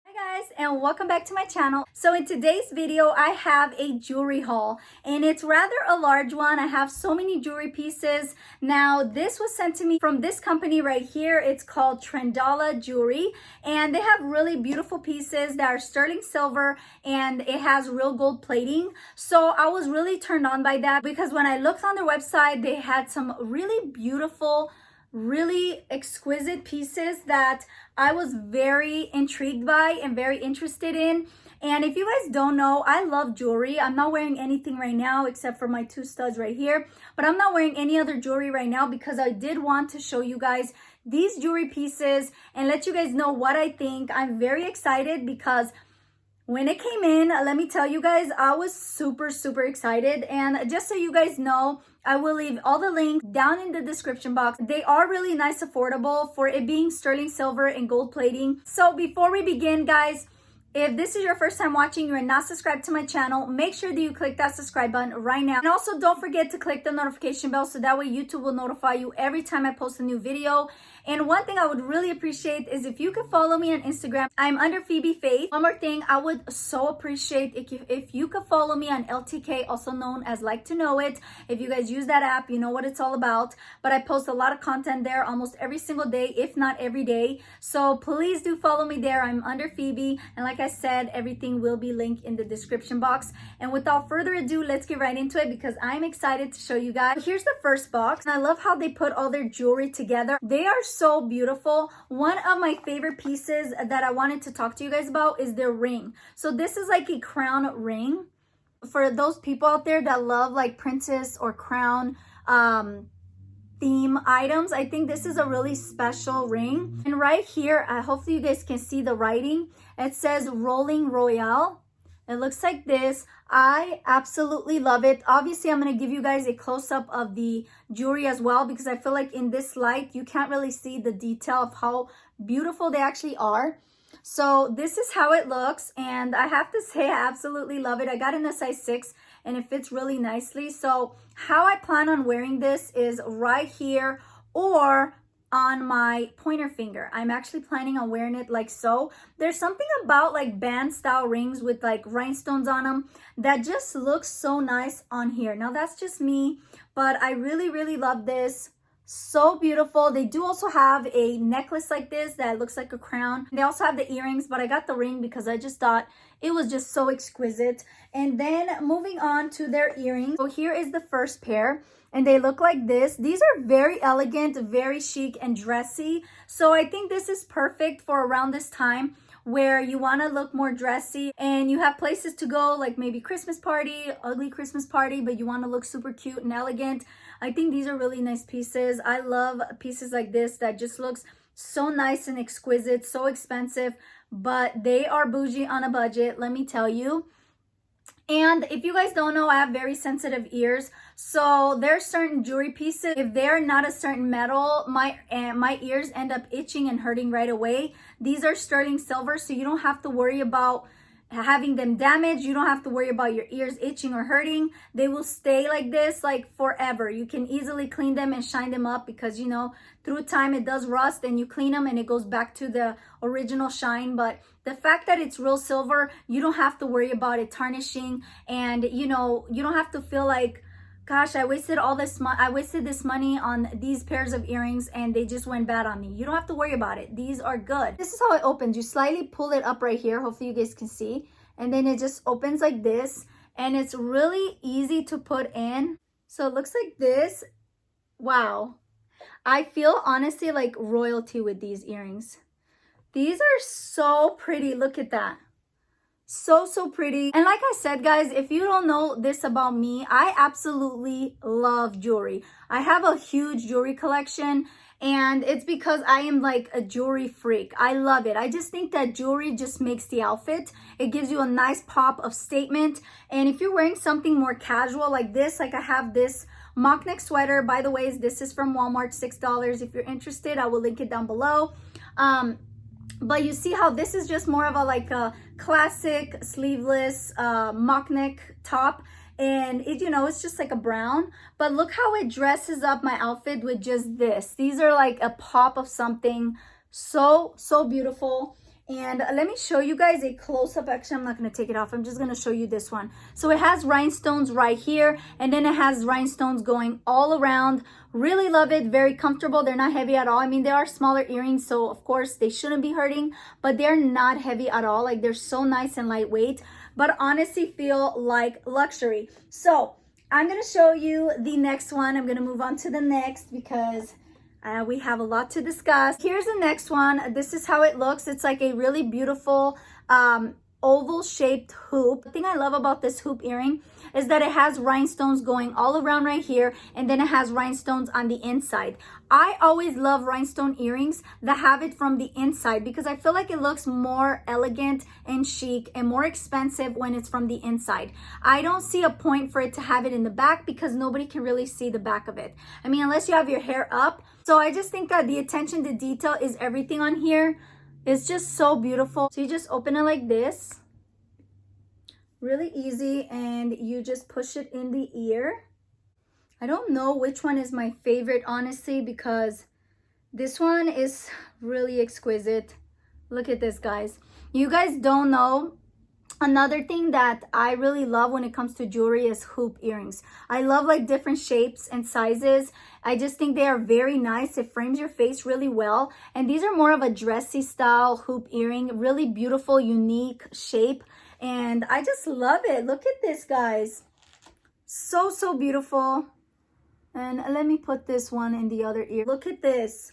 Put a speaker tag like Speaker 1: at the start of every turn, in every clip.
Speaker 1: Hi guys, and welcome back to my channel. So in today's video I have a jewelry haul, and it's rather a large one. I have so many jewelry pieces. Now this was sent to me from this company right here. It's called TRENDOLLA Jewelry, and they have really beautiful pieces that are sterling silver and it has real gold plating. So I was really turned on by that because when I looked on their website they had some really beautiful, really exquisite pieces that I was very intrigued by and very interested in. And if you guys don't know, I love jewelry. I'm not wearing anything right now except for my two studs right here, but I'm not wearing any other jewelry right now because I did want to show you guys these jewelry pieces and let you guys know what I think. I'm very excited because when it came in, let me tell you guys, I was super excited. And just so you guys know, I will leave all the links down in the description box. They are really nice, affordable for it being sterling silver and gold plating. So before we begin, guys, if this is your first time watching, you are not subscribed to my channel, make sure that you click that subscribe button right now. And also don't forget to click the notification bell so that way YouTube will notify you every time I post a new video. And one thing I would really appreciate is if you could follow me on Instagram. I'm under Fibifaith. One more thing, I would so appreciate if you could follow me on LTK, also known as Like to Know It. If you guys use that app, you know what it's all about. But I post a lot of content there almost every single day, if not every day. So please do follow me there. I'm under Fibi. And like I said, everything will be linked in the description box. And without further ado, let's get right into it because I'm excited to show you guys. Here's the first box. And I love how they put all their jewelry together. They are so beautiful. One of my favorite pieces that I wanted to talk to you guys about is their ring. So this is like a crown ring. For those people out there that love like princess or crown theme items, I think this is a really special ring. And right here, hopefully you guys can see the writing. It says Rolling Royale. It looks like this. I absolutely love it. Obviously, I'm going to give you guys a close-up of the jewelry as well because I feel like in this light, you can't really see the detail of how beautiful they actually are. So this is how it looks, and I have to say I absolutely love it. I got in a size 6 and it fits really nicely. So how I plan on wearing this is right here or on my pointer finger. I'm actually planning on wearing it like so. There's something about like band style rings with like rhinestones on them that just looks so nice on here. Now that's just me, but I really love this. So beautiful. They do also have a necklace like this that looks like a crown. They also have the earrings, but I got the ring because I just thought it was just so exquisite. And then moving on to their earrings. So here is the first pair and they look like this. These are very elegant, very chic and dressy. So I think this is perfect for around this time where you want to look more dressy and you have places to go, like maybe Christmas party, ugly Christmas party, but you want to look super cute and elegant. I think these are really nice pieces. I love pieces like this that just looks so nice and exquisite, so expensive, but they are bougie on a budget, let me tell you. And if you guys don't know, I have very sensitive ears. So there's certain jewelry pieces, if they're not a certain metal, my ears end up itching and hurting right away. These are sterling silver, so you don't have to worry about having them damaged. You don't have to worry about your ears itching or hurting. They will stay like this like forever. You can easily clean them and shine them up because, you know, through time it does rust and you clean them and it goes back to the original shine. But the fact that it's real silver, you don't have to worry about it tarnishing, and you know, you don't have to feel like, gosh, I wasted this money on these pairs of earrings and they just went bad on me. You don't have to worry about it. These are good. This is how it opens. You slightly pull it up right here. Hopefully you guys can see. And then it just opens like this. And it's really easy to put in. So it looks like this. Wow. I feel honestly like royalty with these earrings. These are so pretty. Look at that. So pretty. And like I said, guys, if you don't know this about me, I absolutely love jewelry. I have a huge jewelry collection, and it's because I am like a jewelry freak. I love it. I just think that jewelry just makes the outfit. It gives you a nice pop of statement. And if you're wearing something more casual like this, like I have this mock neck sweater, by the way, this is from Walmart, $6. If you're interested, I will link it down below. But you see how this is just more of a like a classic sleeveless mock neck top, and it, you know, it's just like a brown, but look how it dresses up my outfit with just this. These are like a pop of something so beautiful. And let me show you guys a close-up. Actually, I'm not going to take it off. I'm just going to show you this one. So it has rhinestones right here, and then it has rhinestones going all around. Really love it. Very comfortable. They're not heavy at all. I mean, they are smaller earrings, so of course they shouldn't be hurting, but they're not heavy at all. Like, they're so nice and lightweight, but honestly feel like luxury. So I'm going to show you the next one. I'm going to move on to the next because we have a lot to discuss. Here's the next one. This is how it looks. It's like a really beautiful oval shaped hoop. The thing I love about this hoop earring is that it has rhinestones going all around right here, and then it has rhinestones on the inside. I always love rhinestone earrings that have it from the inside because I feel like it looks more elegant and chic and more expensive when it's from the inside. I don't see a point for it to have it in the back because nobody can really see the back of it. I mean, unless you have your hair up. So I just think that the attention to detail is everything on here. It's just so beautiful. So you just open it like this. Really easy, and you just push it in the ear. I don't know which one is my favorite, honestly, because this one is really exquisite. Look at this, guys. You guys don't know. Another thing that I really love when it comes to jewelry is hoop earrings. I love like different shapes and sizes. I just think they are very nice. It frames your face really well. And these are more of a dressy style hoop earring. Really beautiful, unique shape. And I just love it. Look at this, guys. So, so beautiful. And let me put this one in the other ear. Look at this.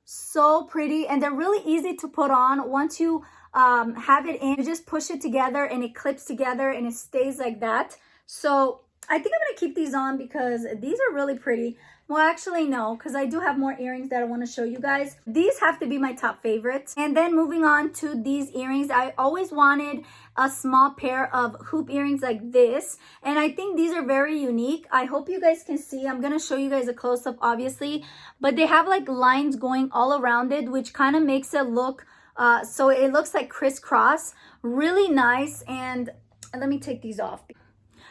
Speaker 1: So pretty. And they're really easy to put on. Once you have it in, you just push it together and it clips together and it stays like that. So I think I'm going to keep these on because these are really pretty. Well, actually, no, because I do have more earrings that I want to show you guys. These have to be my top favorites. And then moving on to these earrings, I always wanted a small pair of hoop earrings like this. And I think these are very unique. I hope you guys can see. I'm going to show you guys a close-up, obviously. But they have like lines going all around it, which kind of makes it look, so it looks like crisscross. Really nice. And let me take these off.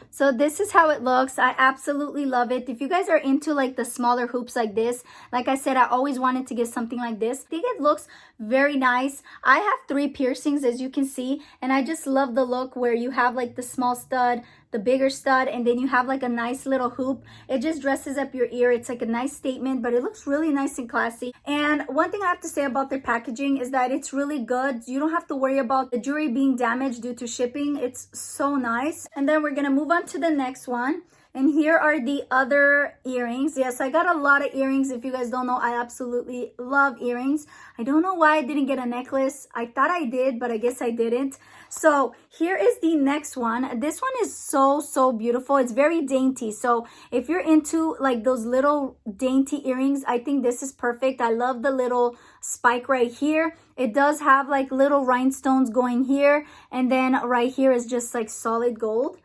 Speaker 1: So this is how it looks. I absolutely love it. If you guys are into like the smaller hoops like this, like I said, I always wanted to get something like this. I think it looks very nice. I have 3 piercings, as you can see, and I just love the look where you have like the small stud, the bigger stud, and then you have like a nice little hoop. It just dresses up your ear. It's like a nice statement, but it looks really nice and classy. And one thing I have to say about their packaging is that it's really good. You don't have to worry about the jewelry being damaged due to shipping. It's so nice. And then we're gonna move on to the next one. And here are the other earrings. Yes, I got a lot of earrings. If you guys don't know, I absolutely love earrings. I don't know why I didn't get a necklace. I thought I did, but I guess I didn't. So here is the next one. This one is so, so beautiful. It's very dainty. So if you're into like those little dainty earrings, I think this is perfect. I love the little spike right here. It does have like little rhinestones going here. And then right here is just like solid gold.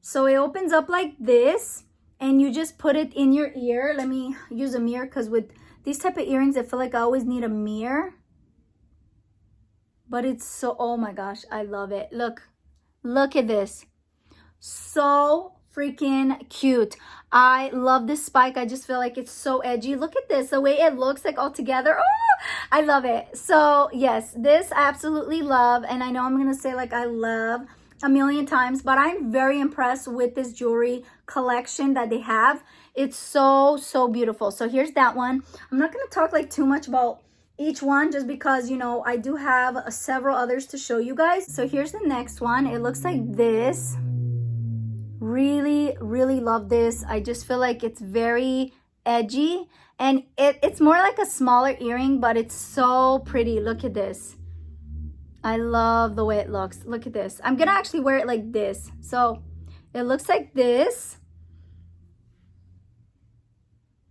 Speaker 1: So it opens up like this, and you just put it in your ear. Let me use a mirror because with these type of earrings, I feel like I always need a mirror. But it's so, oh my gosh, I love it. Look at this. So freaking cute. I love this spike. I just feel like it's so edgy. Look at this, the way it looks like all together. Oh, I love it. So yes, this I absolutely love. And I know I'm going to say like I love a million times, but I'm very impressed with this jewelry collection that they have. It's so, so beautiful. So here's that one. I'm not going to talk like too much about each one just because, you know, I do have several others to show you guys. So here's the next one. It looks like this. Really, really love this. I just feel like it's very edgy, and it's more like a smaller earring, but it's so pretty. Look at this. I love the way it looks. Look at this. I'm gonna actually wear it like this. So it looks like this.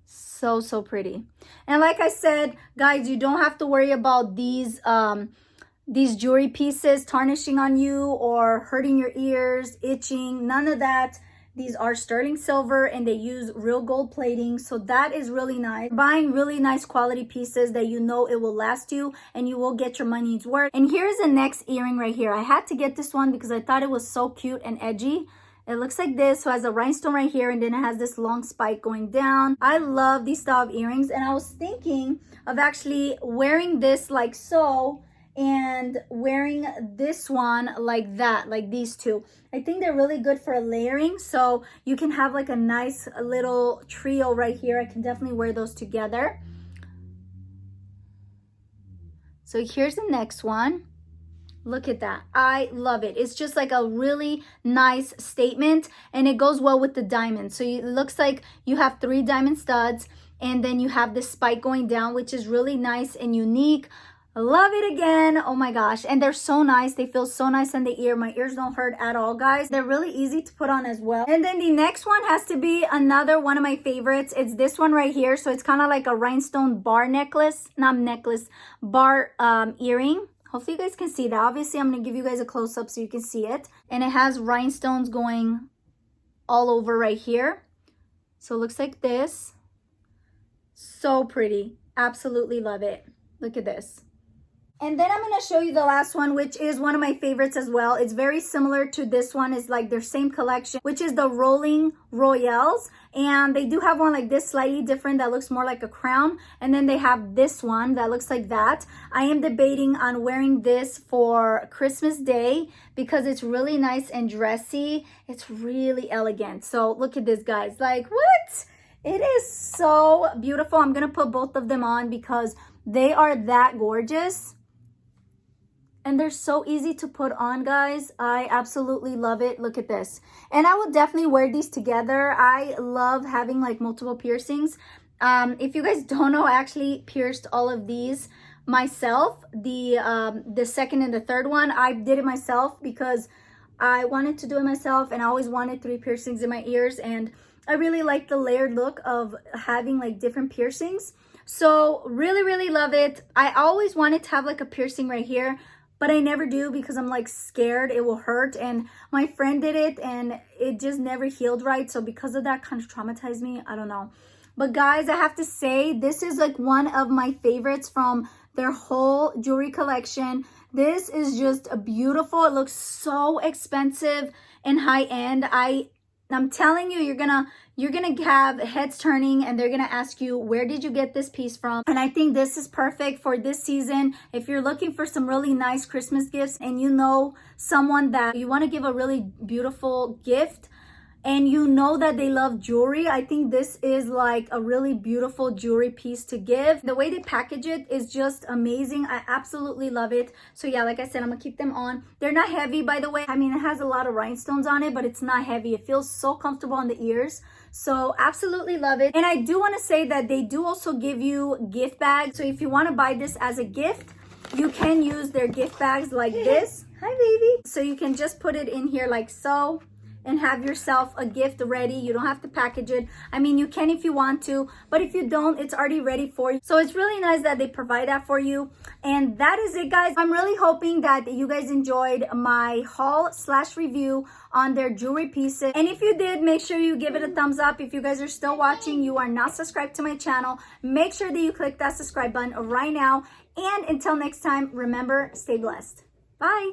Speaker 1: So, so pretty. And like I said, guys, you don't have to worry about these jewelry pieces tarnishing on you or hurting your ears, itching, none of that. These are sterling silver and they use real gold plating. So that is really nice. Buying really nice quality pieces that you know it will last you and you will get your money's worth. And here's the next earring right here. I had to get this one because I thought it was so cute and edgy. It looks like this. So it has a rhinestone right here and then it has this long spike going down. I love these style of earrings, and I was thinking of actually wearing this like so and wearing this one like that, like these two. I think they're really good for layering, so you can have like a nice little trio right here. I can definitely wear those together. So here's the next one. Look at that. I love it. It's just like a really nice statement, and it goes well with the diamond. So it looks like you have 3 diamond studs, and then you have this spike going down, which is really nice and unique. I love it again. Oh my gosh. And they're so nice. They feel so nice in the ear. My ears don't hurt at all, guys. They're really easy to put on as well. And then the next one has to be another one of my favorites. It's this one right here. So it's kind of like a rhinestone bar necklace, not necklace, bar earring. Hopefully you guys can see that. Obviously, I'm going to give you guys a close-up so you can see it. And it has rhinestones going all over right here. So it looks like this. So pretty. Absolutely love it. Look at this. And then I'm going to show you the last one, which is one of my favorites as well. It's very similar to this one. It's like their same collection, which is the Rolling Royales. And they do have one like this, slightly different, that looks more like a crown. And then they have this one that looks like that. I am debating on wearing this for Christmas Day because it's really nice and dressy. It's really elegant. So look at this, guys. Like, what? It is so beautiful. I'm going to put both of them on because they are that gorgeous. And they're so easy to put on, guys. I absolutely love it. Look at this. And I would definitely wear these together. I love having like multiple piercings. If you guys don't know, I actually pierced all of these myself. The second and the third one, I did it myself because I wanted to do it myself. And I always wanted 3 piercings in my ears. And I really like the layered look of having like different piercings. So really, really love it. I always wanted to have like a piercing right here, but I never do because I'm like scared it will hurt. And my friend did it and it just never healed right. So because of that, kind of traumatized me. I don't know. But guys, I have to say, this is like one of my favorites from their whole jewelry collection. This is just a beautiful. It looks so expensive and high end. I'm telling you, you're gonna have heads turning and they're gonna ask you, where did you get this piece from? And I think this is perfect for this season. If you're looking for some really nice Christmas gifts and you know someone that you want to give a really beautiful gift and you know that they love jewelry, I think this is like a really beautiful jewelry piece to give. The way they package it is just amazing. I absolutely love it. So yeah, like I said, I'm gonna keep them on. They're not heavy, by the way. I mean, it has a lot of rhinestones on it, but it's not heavy. It feels so comfortable on the ears. So absolutely love it. And I do want to say that they do also give you gift bags. So if you want to buy this as a gift, you can use their gift bags like this. Hi, baby. So you can just put it in here like so and have yourself a gift ready. You don't have to package it. I mean, you can if you want to, but if you don't, it's already ready for you. So it's really nice that they provide that for you. And that is it, guys. I'm really hoping that you guys enjoyed my haul / review on their jewelry pieces. And if you did, make sure you give it a thumbs up. If you guys are still watching, you are not subscribed to my channel, make sure that you click that subscribe button right now. And until next time, remember, stay blessed. Bye.